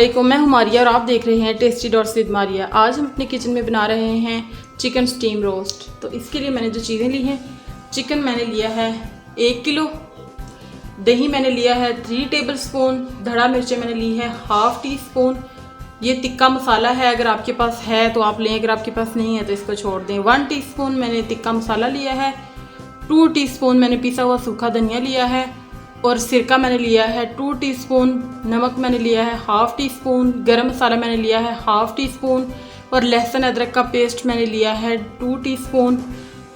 अस्सलामुअलैकुम, मैं हूं मारिया और आप देख रहे हैं टेस्टी डॉट्स विद मारिया। आज हम अपने किचन में बना रहे हैं चिकन स्टीम रोस्ट। तो इसके लिए मैंने जो चीज़ें ली हैं, चिकन मैंने लिया है 1 किलो, दही मैंने लिया है 3 टेबलस्पून, धड़ा मिर्चें मैंने ली है ½ टीस्पून। ये तिक्का मसाला है, अगर आपके पास है तो आप लें, अगर आपके पास नहीं है तो इसको छोड़ दें। 1 टीस्पून मैंने तिक्का मसाला लिया है, 2 टीस्पून मैंने पिसा हुआ सूखा धनिया लिया है और सिरका मैंने लिया है 2 टीस्पून। नमक मैंने लिया है ½ टीस्पून। गरम मसाला मैंने लिया है ½ टीस्पून और लहसुन अदरक का पेस्ट मैंने लिया है 2 टीस्पून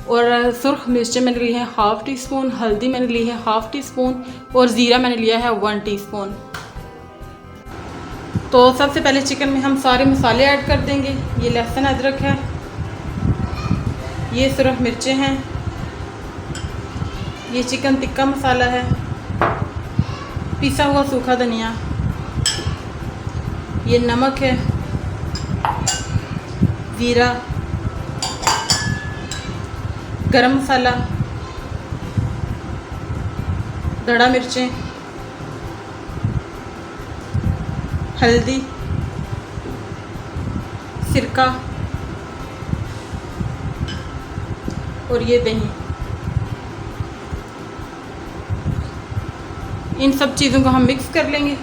और सुर्ख मिर्चें मैंने ली है ½ टीस्पून। हल्दी मैंने ली है ½ टीस्पून और ज़ीरा मैंने लिया है 1 टीस्पून। तो सबसे पहले चिकन में हम सारे मसाले ऐड कर देंगे। ये लहसुन अदरक है, ये सुर्ख मिर्चें हैं, ये चिकन टिक्का मसाला है, पिसा हुआ सूखा धनिया, ये नमक है, ज़ीरा, गरम मसाला, धड़ा मिर्चें, हल्दी, सिरका और ये दही। इन सब चीज़ों को हम मिक्स कर लेंगे,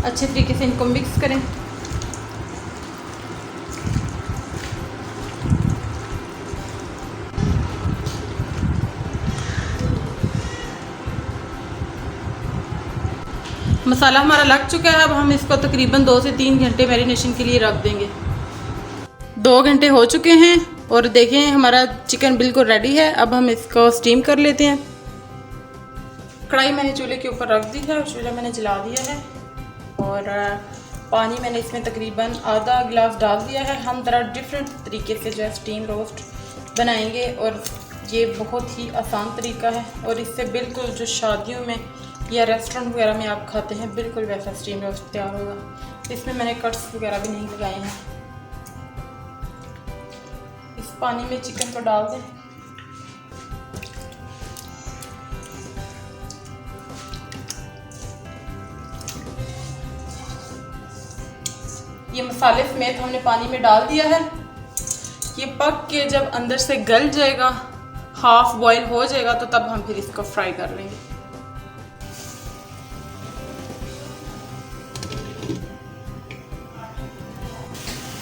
अच्छे तरीके से इनको मिक्स करें। मसाला हमारा लग चुका है। अब हम इसको तकरीबन 2 से 3 घंटे मैरिनेशन के लिए रख देंगे। 2 घंटे हो चुके हैं और देखें हमारा चिकन बिल्कुल रेडी है। अब हम इसको स्टीम कर लेते हैं। कढ़ाई मैंने चूल्हे के ऊपर रख दी है और चूल्हा मैंने जला दिया है और पानी मैंने इसमें तकरीबन आधा गिलास डाल दिया है। हम ज़रा डिफरेंट तरीके से जो है स्टीम रोस्ट बनाएंगे और ये बहुत ही आसान तरीका है और इससे बिल्कुल जो शादियों में या रेस्टोरेंट वगैरह में आप खाते हैं बिल्कुल वैसा स्टीम रोस्ट तैयार होगा। इसमें मैंने कट्स वगैरह भी नहीं लगाए हैं। इस पानी में चिकन को डाल दें। ये मसाले समेत हमने पानी में डाल दिया है। ये पक के जब अंदर से गल जाएगा, हाफ बॉयल हो जाएगा, तो तब हम फिर इसको फ्राई कर लेंगे।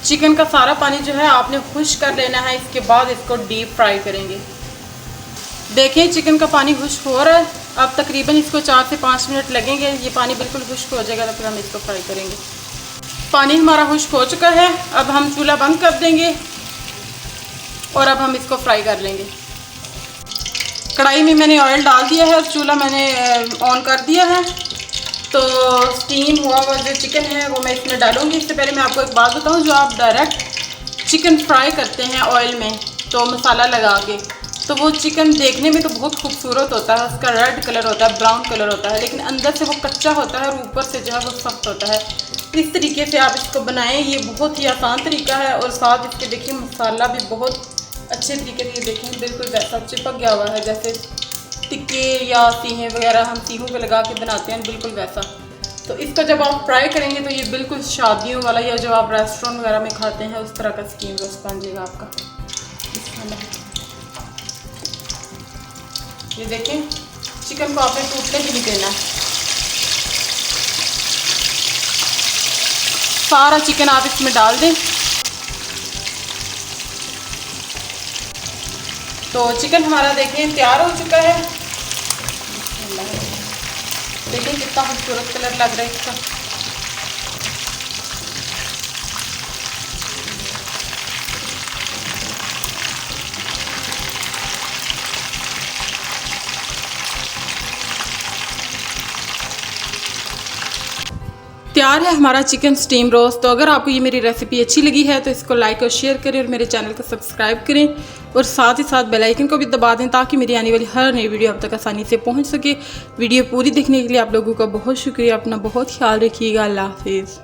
चिकन का सारा पानी जो है आपने खुश्क कर लेना है, इसके बाद इसको डीप फ्राई करेंगे। देखें चिकन का पानी खुश्क हो रहा है। अब तकरीबन इसको 4 से 5 मिनट लगेंगे। ये पानी बिल्कुल खुश्क हो जाएगा तो फिर हम इसको फ्राई करेंगे। पानी हमारा खुश्क हो चुका है। अब हम चूल्हा बंद कर देंगे और अब हम इसको फ्राई कर लेंगे। कढ़ाई में मैंने ऑयल डाल दिया है और चूल्हा मैंने ऑन कर दिया है। तो स्टीम हुआ हुआ जो चिकन है वो मैं इसमें डालूंगी। इससे पहले मैं आपको एक बात बताऊं, जो आप डायरेक्ट चिकन फ्राई करते हैं ऑयल में तो मसाला लगा के, तो वो चिकन देखने में तो बहुत खूबसूरत होता है, उसका रेड कलर होता है, ब्राउन कलर होता है, लेकिन अंदर से वो कच्चा होता है और ऊपर से जो है वो सख्त होता है। इस तरीके से आप इसको बनाएं। ये बहुत ही आसान तरीका है और साथ इसके देखिए मसाला भी बहुत अच्छे तरीके से, देखें बिल्कुल वैसा चिपक गया हुआ है जैसे टिक्के या सीहे वगैरह हम सीहों पे लगा के बनाते हैं, बिल्कुल वैसा। तो इसको जब आप फ्राई करेंगे तो ये बिल्कुल शादियों वाला या जो आप रेस्टोरेंट वगैरह में खाते हैं उस तरह का स्टीम रोस्ट बन जाएगा आपका। ये देखें चिकन को आपने टूटने भी नहीं देना है। सारा चिकन आप इसमें डाल दें। तो चिकन हमारा देखें तैयार हो चुका है। देखें कितना खूबसूरत कलर लग रहा है इसका। तैयार है हमारा चिकन स्टीम रोस्ट। तो अगर आपको ये मेरी रेसिपी अच्छी लगी है तो इसको लाइक और शेयर करें और मेरे चैनल को सब्सक्राइब करें और साथ ही साथ बेल आइकन को भी दबा दें ताकि मेरी आने वाली हर नई वीडियो आप तक आसानी से पहुंच सके। वीडियो पूरी देखने के लिए आप लोगों का बहुत शुक्रिया। अपना बहुत ख्याल रखिएगा। अल्लाह हाफिज़।